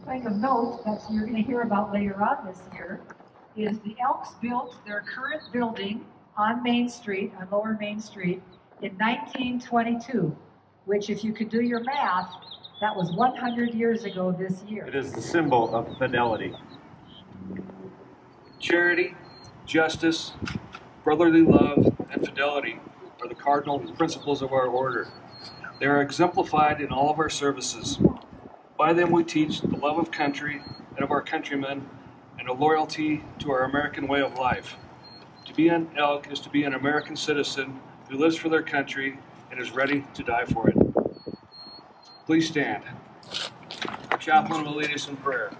thing of note that you're going to hear about later on this year is the Elks built their current building on Main Street, on Lower Main Street, in 1922, which, if you could do your math, that was 100 years ago this year. It is the symbol of fidelity. Charity, justice, brotherly love, and fidelity are the cardinal principles of our order. They are exemplified in all of our services. By them we teach the love of country and of our countrymen and a loyalty to our American way of life. To be an elk is to be an American citizen who lives for their country and is ready to die for it. Please stand. Our chaplain will lead us in prayer.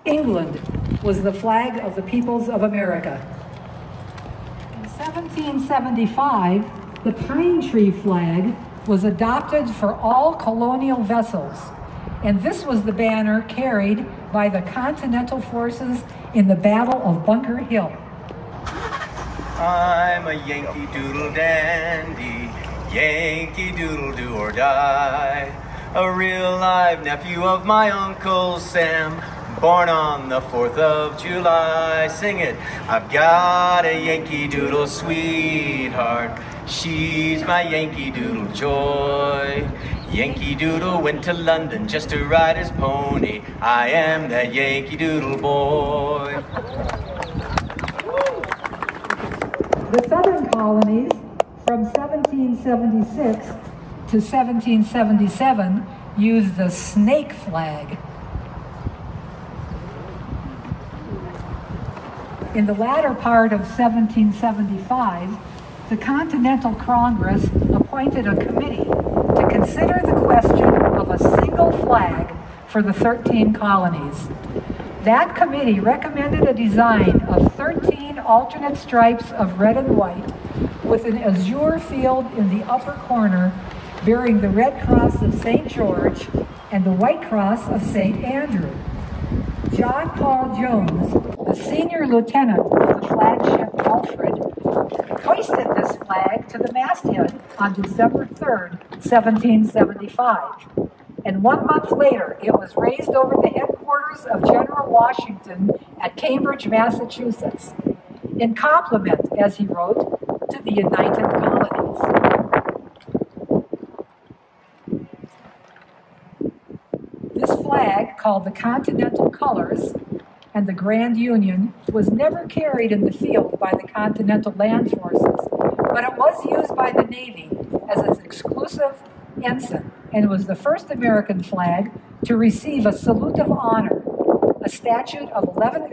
England was the flag of the peoples of America. In 1775, the pine tree flag was adopted for all colonial vessels, and this was the banner carried by the Continental forces in the Battle of Bunker Hill. I'm a Yankee Doodle dandy, Yankee Doodle do or die, a real live nephew of my Uncle Sam, born on the 4th of July. Sing it. I've got a Yankee Doodle sweetheart, she's my Yankee Doodle joy. Yankee Doodle went to London just to ride his pony. I am that Yankee Doodle boy. The southern colonies from 1776 to 1777 used the snake flag. In the latter part of 1775, the Continental Congress appointed a committee to consider the question of a single flag for the 13 colonies. That committee recommended a design of 13 alternate stripes of red and white with an azure field in the upper corner bearing the red cross of St. George and the white cross of St. Andrew. John Paul Jones, the senior lieutenant of the flagship Alfred, hoisted this flag to the masthead on December 3rd, 1775. And 1 month later, it was raised over the headquarters of General Washington at Cambridge, Massachusetts, in compliment, as he wrote, to the United Colonies. This flag, called the Continental Colors and the Grand Union, was never carried in the field by the Continental Land Forces, but it was used by the Navy as its exclusive ensign, and it was the first American flag to receive a salute of honor, a salute of 11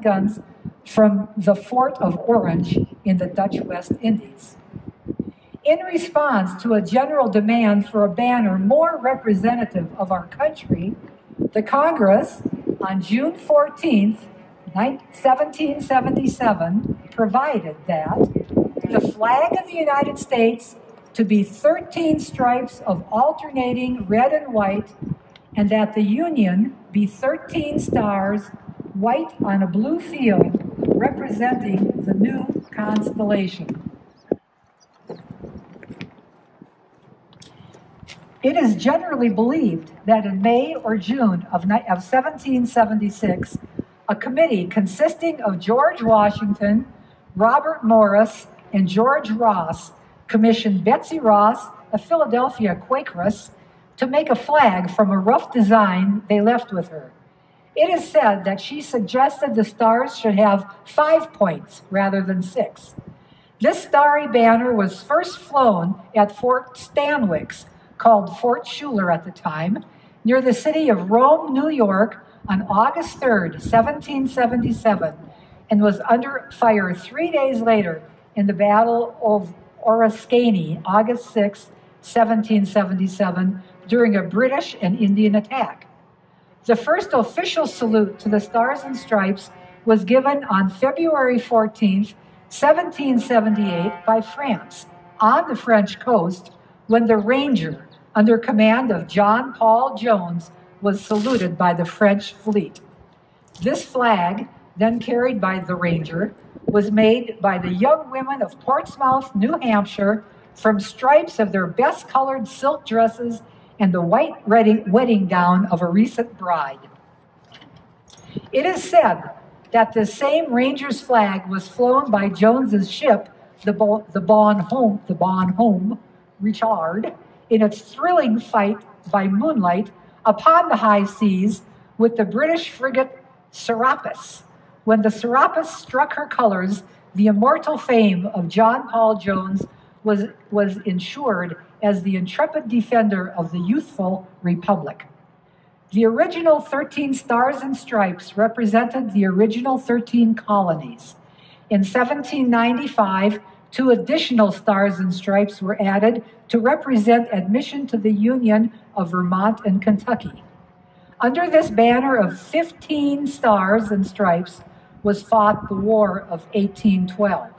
guns from the Fort of Orange in the Dutch West Indies. In response to a general demand for a banner more representative of our country, the Congress, on June 14th, 1777, provided that the flag of the United States to be 13 stripes of alternating red and white, and that the Union be 13 stars, white on a blue field, representing the new constellation. It is generally believed that in May or June of 1776, a committee consisting of George Washington, Robert Morris, and George Ross commissioned Betsy Ross, a Philadelphia Quakeress, to make a flag from a rough design they left with her. It is said that she suggested the stars should have 5 points rather than 6. This starry banner was first flown at Fort Stanwix, called Fort Schuyler at the time, near the city of Rome, New York, on August 3rd, 1777, and was under fire 3 days later in the Battle of Oriskany, August 6, 1777, during a British and Indian attack. The first official salute to the Stars and Stripes was given on February 14, 1778, by France on the French coast, when the Ranger, under command of John Paul Jones, was saluted by the French fleet. This flag, then carried by the Ranger, was made by the young women of Portsmouth, New Hampshire, from stripes of their best colored silk dresses and the white wedding gown of a recent bride. It is said that the same Rangers flag was flown by Jones's ship, the Bon Homme, Richard, in its thrilling fight by moonlight upon the high seas with the British frigate Serapis. When the Serapis struck her colors, the immortal fame of John Paul Jones was ensured as the intrepid defender of the youthful Republic. The original 13 stars and stripes represented the original 13 colonies. In 1795, 2 additional stars and stripes were added to represent admission to the Union of Vermont and Kentucky. Under this banner of 15 stars and stripes was fought the War of 1812.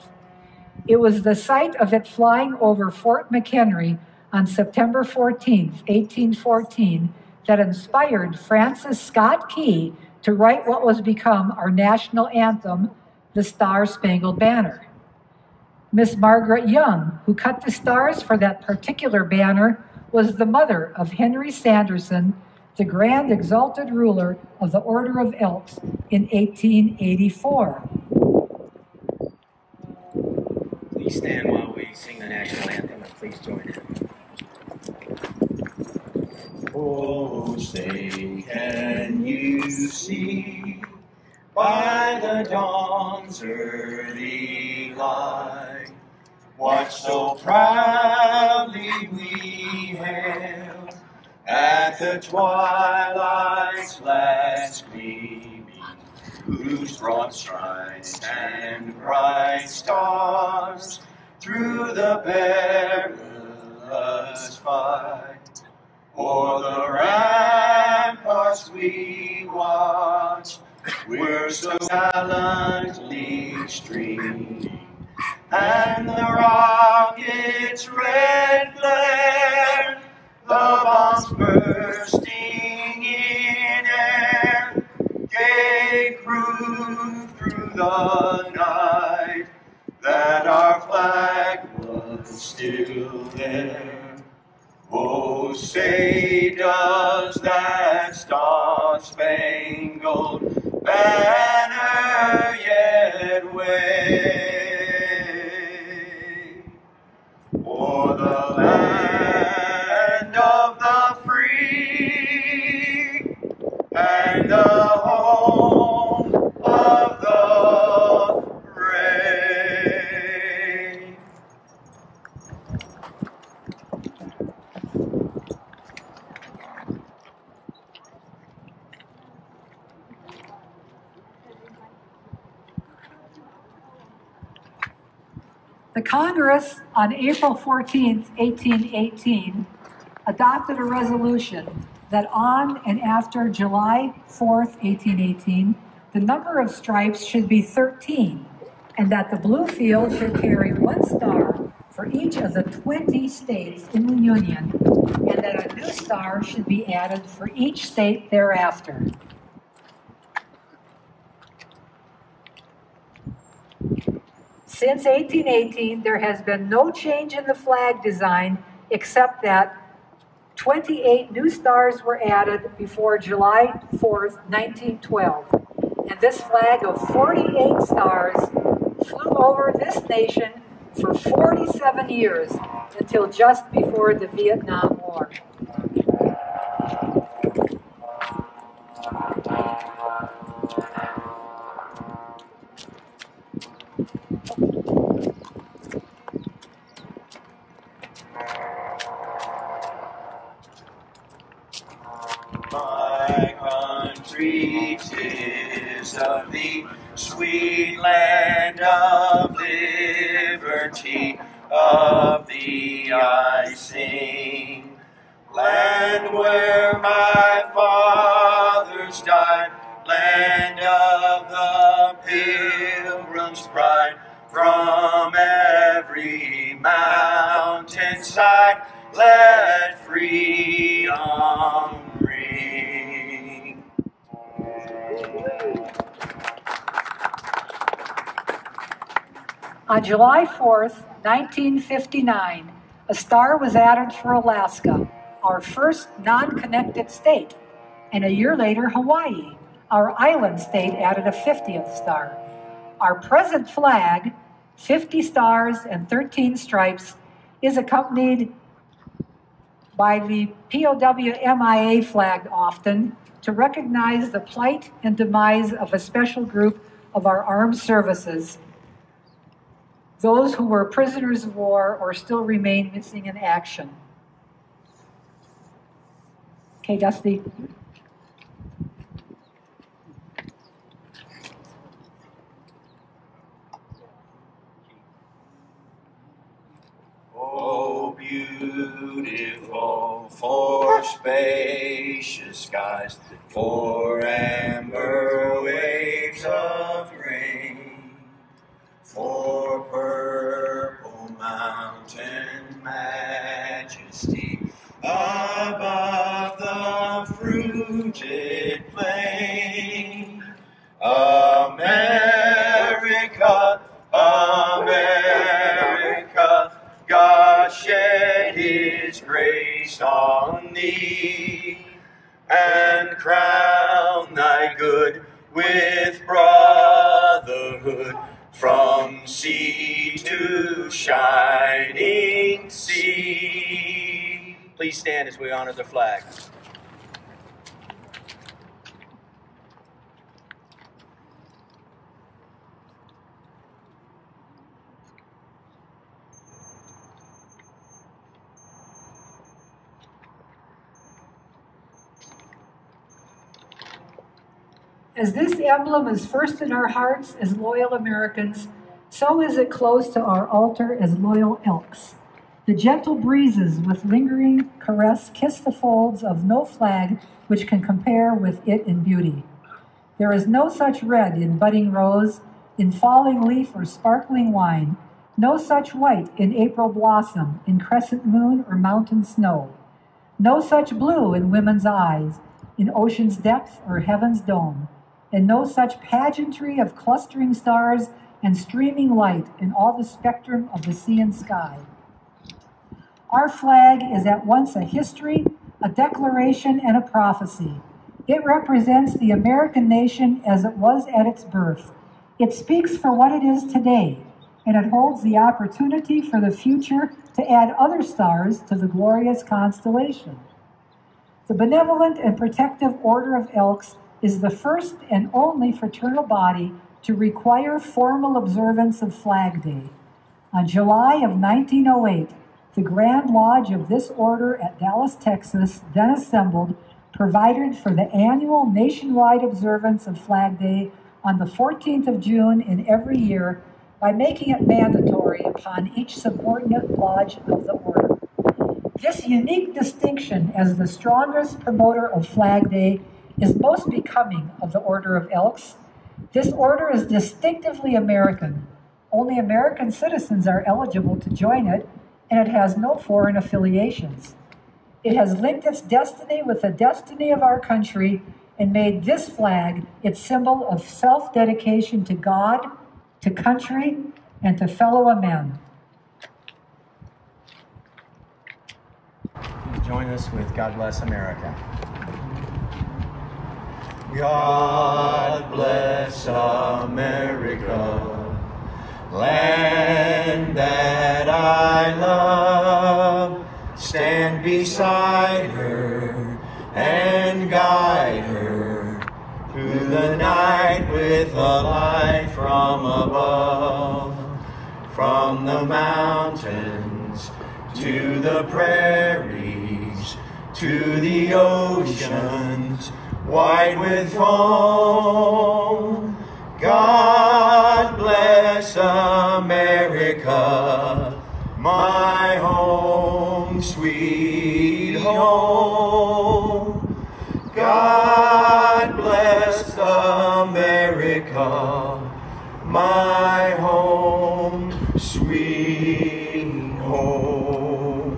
It was the site of it flying over Fort McHenry on September 14, 1814, that inspired Francis Scott Key to write what was become our national anthem, the Star-Spangled Banner. Miss Margaret Young, who cut the stars for that particular banner, was the mother of Henry Sanderson, the grand exalted ruler of the Order of Elks in 1884. Please stand while we sing the national anthem, and please join in. Oh, say, can you see by the dawn's early light what so proudly we hailed at the twilight's last gleaming, whose broad stripes and bright stars through the perilous fight o'er the ramparts we watch, we're so gallantly streaming, and the rocket's red glare, the bombs bursting in air, gave proof through the night that our flag was still there. Oh, say, does that star-spangled banner yet wave o'er the land of the free and the home of the brave? The Congress, on April 14, 1818, adopted a resolution that on and after July 4, 1818, the number of stripes should be 13, and that the blue field should carry 1 star for each of the 20 states in the Union, and that a new star should be added for each state thereafter. Since 1818, there has been no change in the flag design except that 28 new stars were added before July 4th, 1912. And this flag of 48 stars flew over this nation for 47 years until just before the Vietnam War. My country, 'tis of the sweet land of liberty, of thee I sing. Land where my fathers died, land of the pilgrim's pride, from every mountainside, let freedom ring. On July 4th, 1959, A star was added for Alaska, our first non-connected state, and a year later, Hawaii, our island state, added a 50th star. Our present flag, 50 stars and 13 stripes, is accompanied by the POW-MIA flag often to recognize the plight and demise of a special group of our armed services, those who were prisoners of war or still remain missing in action. Okay, Dusty. Oh, beautiful for spacious skies, for amber waves of grain, for purple mountain majesty above the fruited plain. America, America, God shed his grace on thee, and crown thy good with brotherhood, from sea to shining sea. Please stand as we honor the flag. As this emblem is first in our hearts as loyal Americans, so is it close to our altar as loyal Elks. The gentle breezes with lingering caress kiss the folds of no flag which can compare with it in beauty. There is no such red in budding rose, in falling leaf or sparkling wine, no such white in April blossom, in crescent moon or mountain snow, no such blue in women's eyes, in ocean's depth or heaven's dome, and no such pageantry of clustering stars and streaming light in all the spectrum of the sea and sky. Our flag is at once a history, a declaration, and a prophecy. It represents the American nation as it was at its birth. It speaks for what it is today, and it holds the opportunity for the future to add other stars to the glorious constellation. The Benevolent and Protective Order of Elks is the first and only fraternal body to require formal observance of Flag Day. On July of 1908, the Grand Lodge of this order at Dallas, Texas, then assembled, provided for the annual nationwide observance of Flag Day on the 14th of June in every year by making it mandatory upon each subordinate lodge of the order. This unique distinction as the strongest promoter of Flag Day is most becoming of the Order of Elks. This order is distinctively American. Only American citizens are eligible to join it, and it has no foreign affiliations. It has linked its destiny with the destiny of our country and made this flag its symbol of self-dedication to God, to country, and to fellow men. Please join us with God Bless America. God bless America, land that I love. Stand beside her and guide her through the night with a light from above. From the mountains to the prairies, to the oceans, white with foam. God bless America, my home, sweet home. God bless America, my home, sweet home.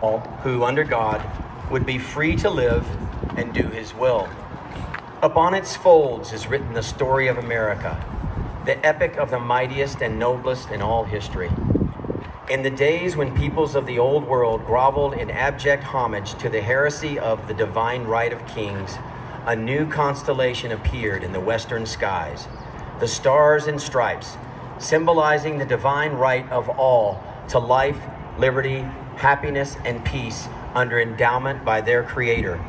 All who under God would be free to live and do his will. Upon its folds is written the story of America, the epic of the mightiest and noblest in all history. In the days when peoples of the old world groveled in abject homage to the heresy of the divine right of kings, a new constellation appeared in the western skies, the Stars and Stripes, symbolizing the divine right of all to life, liberty, happiness, and peace under endowment by their Creator.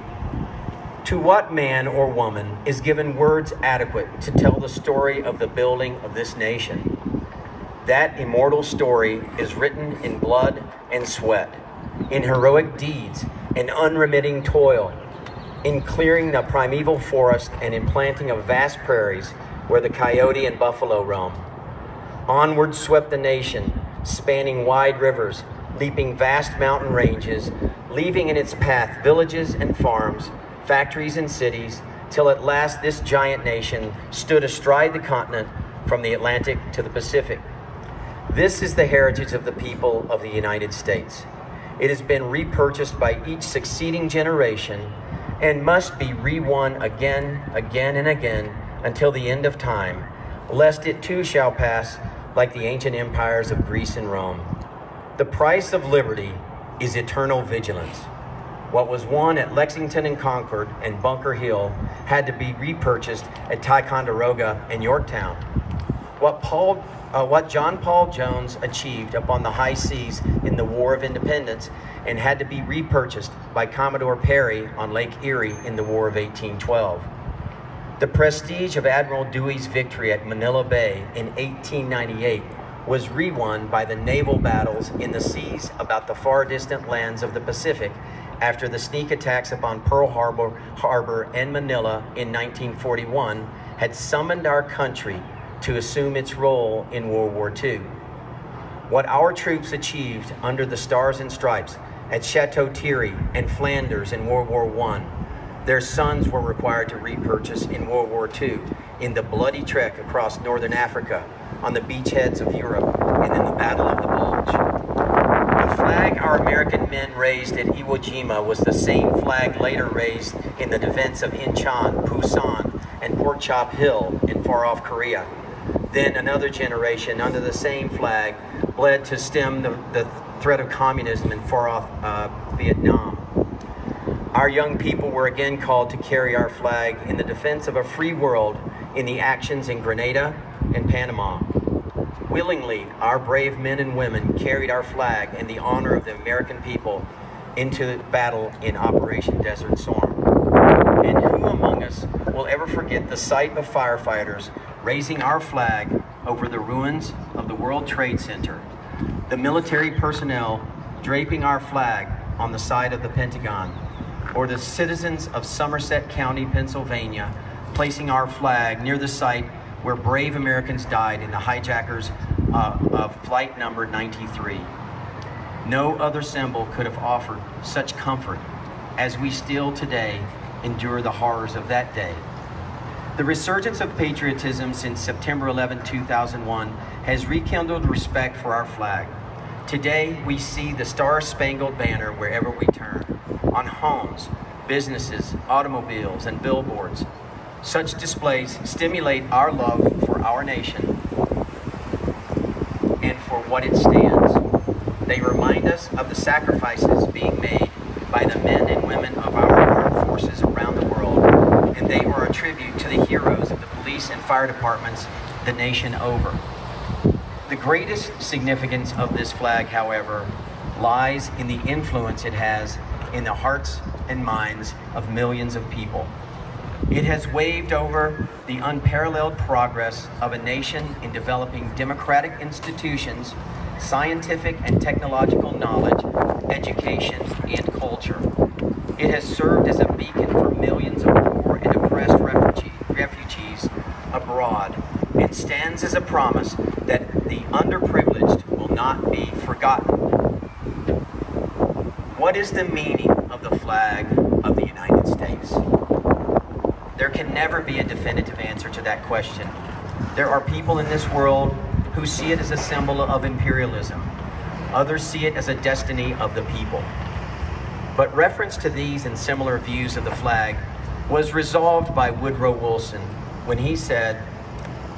To what man or woman is given words adequate to tell the story of the building of this nation? That immortal story is written in blood and sweat, in heroic deeds and unremitting toil, in clearing the primeval forest and in planting of vast prairies where the coyote and buffalo roam. Onward swept the nation, spanning wide rivers, leaping vast mountain ranges, leaving in its path villages and farms, factories and cities, till at last this giant nation stood astride the continent from the Atlantic to the Pacific. This is the heritage of the people of the United States. It has been repurchased by each succeeding generation and must be re-won again, again, and again until the end of time, lest it too shall pass like the ancient empires of Greece and Rome. The price of liberty is eternal vigilance. What was won at Lexington and Concord and Bunker Hill had to be repurchased at Ticonderoga and Yorktown. What John Paul Jones achieved upon the high seas in the War of Independence and had to be repurchased by Commodore Perry on Lake Erie in the War of 1812. The prestige of Admiral Dewey's victory at Manila Bay in 1898 was re-won by the naval battles in the seas about the far distant lands of the Pacific after the sneak attacks upon Pearl Harbor and Manila in 1941 had summoned our country to assume its role in World War II. What our troops achieved under the Stars and Stripes at Chateau Thierry and Flanders in World War I, their sons were required to repurchase in World War II in the bloody trek across northern Africa, on the beachheads of Europe, and in the Battle of the Bulge. The flag our American men raised at Iwo Jima was the same flag later raised in the defense of Incheon, Busan, and Pork Chop Hill in far-off Korea. Then another generation under the same flag bled to stem the threat of communism in far-off Vietnam. Our young people were again called to carry our flag in the defense of a free world in the actions in Grenada and Panama. Willingly, our brave men and women carried our flag in the honor of the American people into battle in Operation Desert Storm. And who among us will ever forget the sight of firefighters raising our flag over the ruins of the World Trade Center, the military personnel draping our flag on the side of the Pentagon, or the citizens of Somerset County, Pennsylvania, placing our flag near the site where brave Americans died in the hijackers of flight number 93. No other symbol could have offered such comfort as we still today endure the horrors of that day. The resurgence of patriotism since September 11, 2001 has rekindled respect for our flag. Today, we see the Star-Spangled Banner wherever we turn, on homes, businesses, automobiles, and billboards. Such displays stimulate our love for our nation and for what it stands. They remind us of the sacrifices being made by the men and women of our armed forces around the world, and they are a tribute to the heroes of the police and fire departments the nation over. The greatest significance of this flag, however, lies in the influence it has in the hearts and minds of millions of people. It has waved over the unparalleled progress of a nation in developing democratic institutions, scientific and technological knowledge, education, and culture. It has served as a beacon for millions of poor and oppressed refugees abroad, and stands as a promise that the underprivileged will not be forgotten. What is the meaning of the flag of the United States? There can never be a definitive answer to that question. There are people in this world who see it as a symbol of imperialism. Others see it as a destiny of the people. But reference to these and similar views of the flag was resolved by Woodrow Wilson when he said,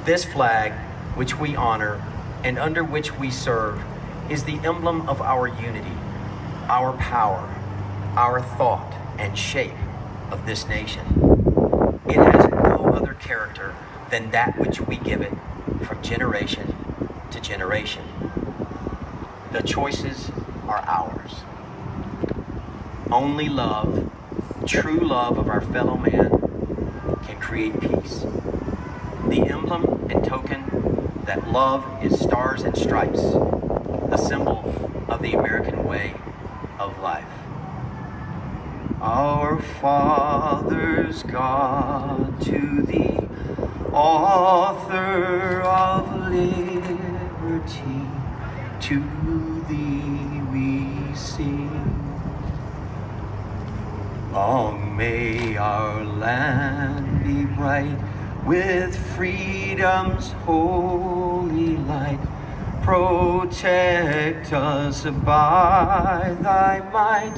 "This flag, which we honor and under which we serve, is the emblem of our unity, our power, our thought and shape of this nation. It has no other character than that which we give it from generation to generation. The choices are ours. Only love, true love of our fellow man, can create peace. The emblem and token that love is stars and stripes, the symbol of the American way of life. Our fathers, God, to thee, author of liberty, to thee we sing. Long may our land be bright with freedom's holy light. Protect us by thy might,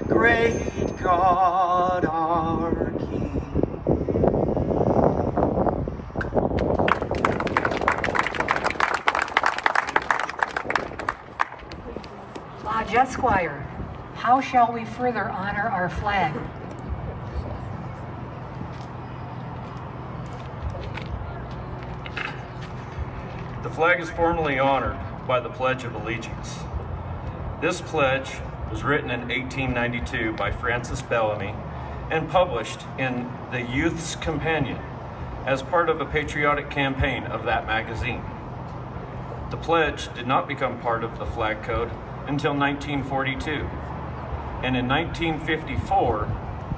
great God our King. Lodge Esquire, how shall we further honor our flag? The flag is formally honored by the Pledge of Allegiance. This pledge was written in 1892 by Francis Bellamy and published in the Youth's Companion as part of a patriotic campaign of that magazine. The pledge did not become part of the flag code until 1942, and in 1954,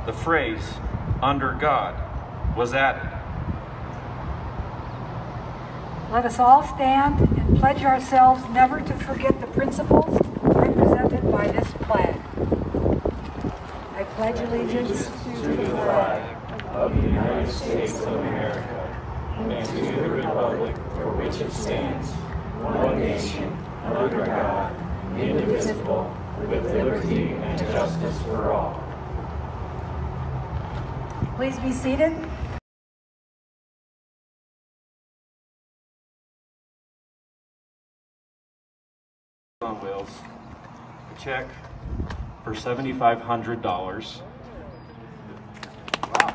the phrase, "under God," was added. Let us all stand and pledge ourselves never to forget the principles represented by this flag. I pledge allegiance to the flag of the United States of America and to the republic for which it stands, one nation, under God, indivisible, with liberty and justice for all. Please be seated. On Wheels, a check for $7,500. Wow.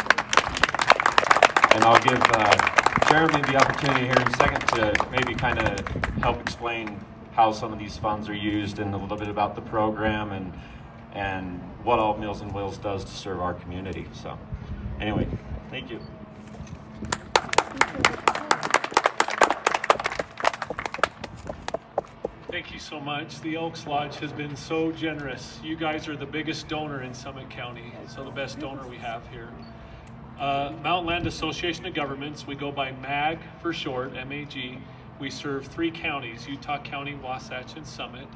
And I'll give Jeremy the opportunity here in a second to maybe kind of help explain how some of these funds are used and a little bit about the program and what all Meals on Wheels does to serve our community. So anyway, thank you. Thank you so much. The Elks Lodge has been so generous. You guys are the biggest donor in Summit County, so the best donor we have here. Mountain Land Association of Governments, we go by MAG for short, M-A-G. We serve 3 counties, Utah County, Wasatch, and Summit.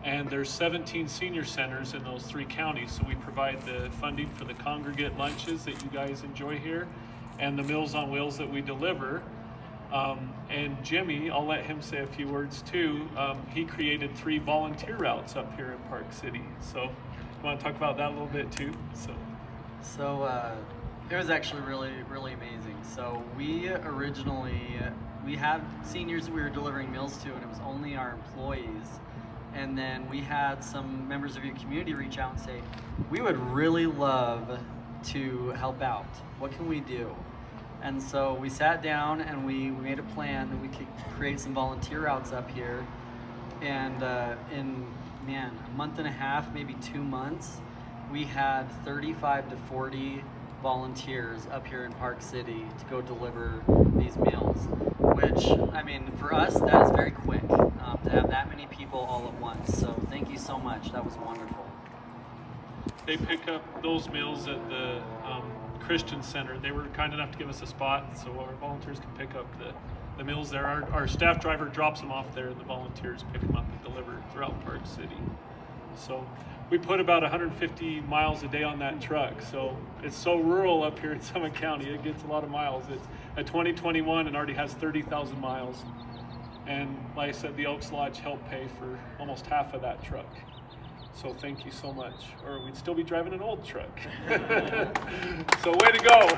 And there's 17 senior centers in those 3 counties, so we provide the funding for the congregate lunches that you guys enjoy here and the Meals on Wheels that we deliver. And Jimmy, I'll let him say a few words too. He created 3 volunteer routes up here in Park City. So you want to talk about that a little bit too? So it was actually really amazing. So we had seniors that we were delivering meals to, and it was only our employees. And then we had some members of your community reach out and say, we would really love to help out. What can we do? And so we sat down and we made a plan that we could create some volunteer routes up here. And in a month and a half, maybe 2 months, we had 35 to 40 volunteers up here in Park City to go deliver these meals, which, I mean, for us, that is very quick to have that many people all at once. So thank you so much. That was wonderful. They pick up those meals at the Christian Center. They were kind enough to give us a spot, so our volunteers can pick up the meals there. Our staff driver drops them off there, and the volunteers pick them up and deliver throughout Park City. So we put about 150 miles a day on that truck. So it's so rural up here in Summit County. It gets a lot of miles. It's a 2021 and already has 30,000 miles. And like I said, the Elks Lodge helped pay for almost half of that truck. So thank you so much, or we'd still be driving an old truck. So way to go.